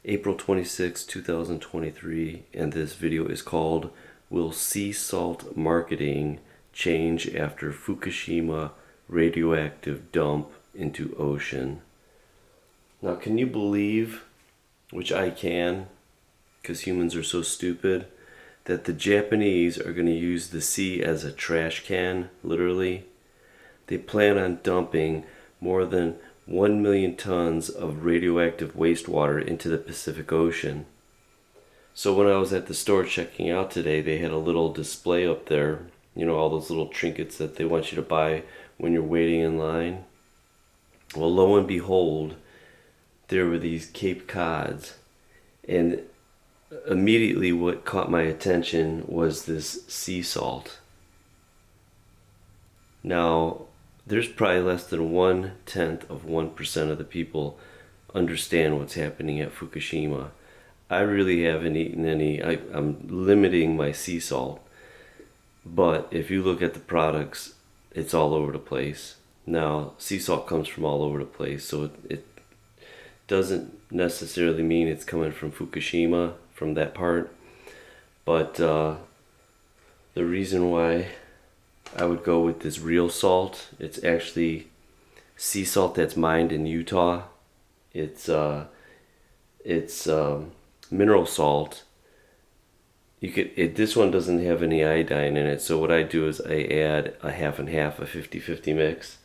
April 26, 2023, and this video is called Will Sea Salt Marketing Change After Fukushima Radioactive Dump into Ocean? Now, can you believe, which I can, because humans are so stupid, that the Japanese are going to use the sea as a trash can, literally? They plan on dumping more than 1 million tons of radioactive wastewater into the Pacific Ocean. So when I was at the store checking out today, they had a little display up there, you know, all those little trinkets that they want you to buy when you're waiting in line. Well, lo and behold, there were these Cape Cods, and immediately what caught my attention was this sea salt. Now, there's probably less than 0.1% of the people understand what's happening at Fukushima. I really haven't eaten any. I'm limiting my sea salt. But if you look at the products, it's all over the place. Now, sea salt comes from all over the place, so it doesn't necessarily mean it's coming from Fukushima, from that part. But the reason why I would go with this real salt, it's actually sea salt that's mined in Utah. It's mineral salt. This one doesn't have any iodine in it, so what I do is I add a half and half, a 50-50 mix.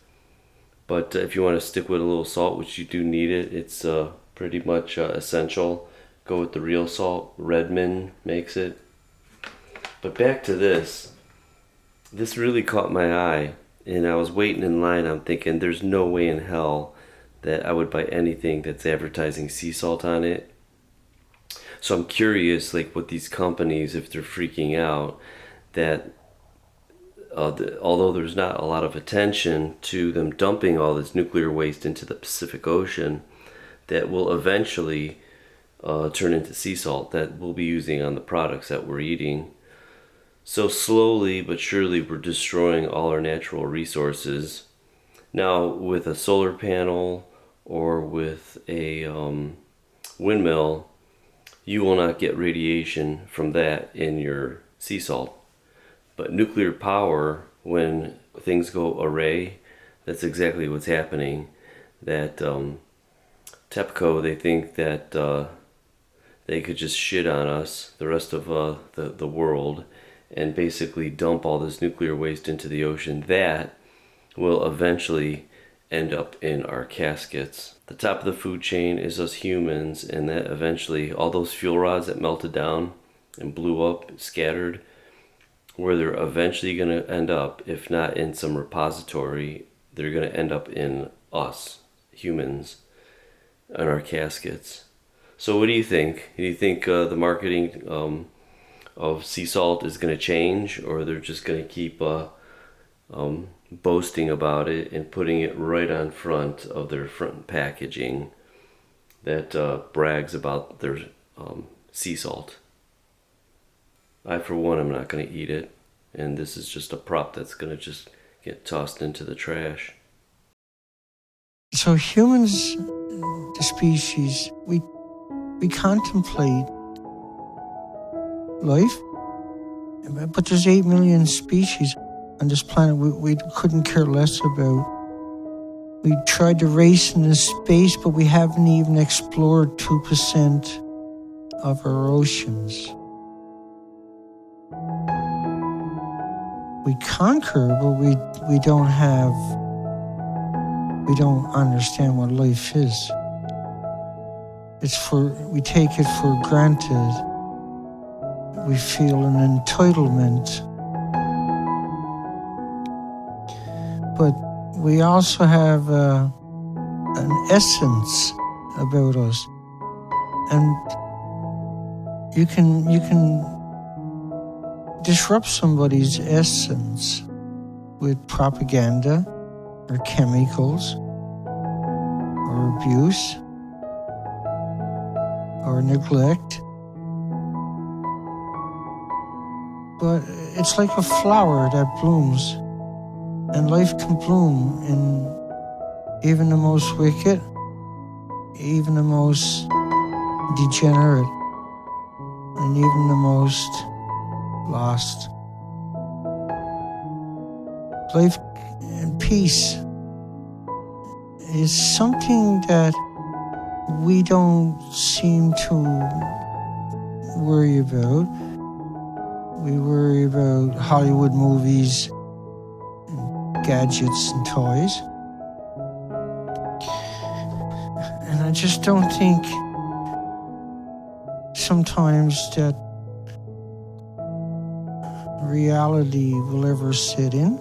But if you want to stick with a little salt, which you do need it, it's pretty much essential. Go with the real salt. Redmond makes it. But back to this. This really caught my eye, and I was waiting in line. I'm thinking, there's no way in hell that I would buy anything that's advertising sea salt on it. So I'm curious, like, what these companies, if they're freaking out, that although there's not a lot of attention to them dumping all this nuclear waste into the Pacific Ocean, that will eventually turn into sea salt that we'll be using on the products that we're eating. So slowly but surely we're destroying all our natural resources. Now, with a solar panel or with a windmill, you will not get radiation from that in your sea salt. But nuclear power, when things go awry, that's exactly what's happening. That TEPCO, they think that they could just shit on us, the rest of the world, and basically dump all this nuclear waste into the ocean. That will eventually end up in our caskets. The top of the food chain is us humans, and that eventually, all those fuel rods that melted down and blew up, scattered, where they're eventually going to end up, if not in some repository, they're going to end up in us, humans, in our caskets. So what do you think? Do you think the marketing of sea salt is going to change, or they're just going to keep boasting about it and putting it right on front of their front packaging that brags about their sea salt? I, for one, am not going to eat it, and this is just a prop that's going to just get tossed into the trash. So humans, the species, we contemplate life, but there's 8 million species on this planet we couldn't care less about. We tried to race into space, but we haven't even explored 2% of our oceans. We conquer, but we don't understand what life is. We take it for granted. We feel an entitlement. But we also have an essence about us. And you can disrupt somebody's essence with propaganda or chemicals or abuse or neglect. But it's like a flower that blooms, and life can bloom in even the most wicked, even the most degenerate, and even the most lost. Life and peace is something that we don't seem to worry about. We worry about Hollywood movies, and gadgets and toys. And I just don't think sometimes that reality will ever sit in.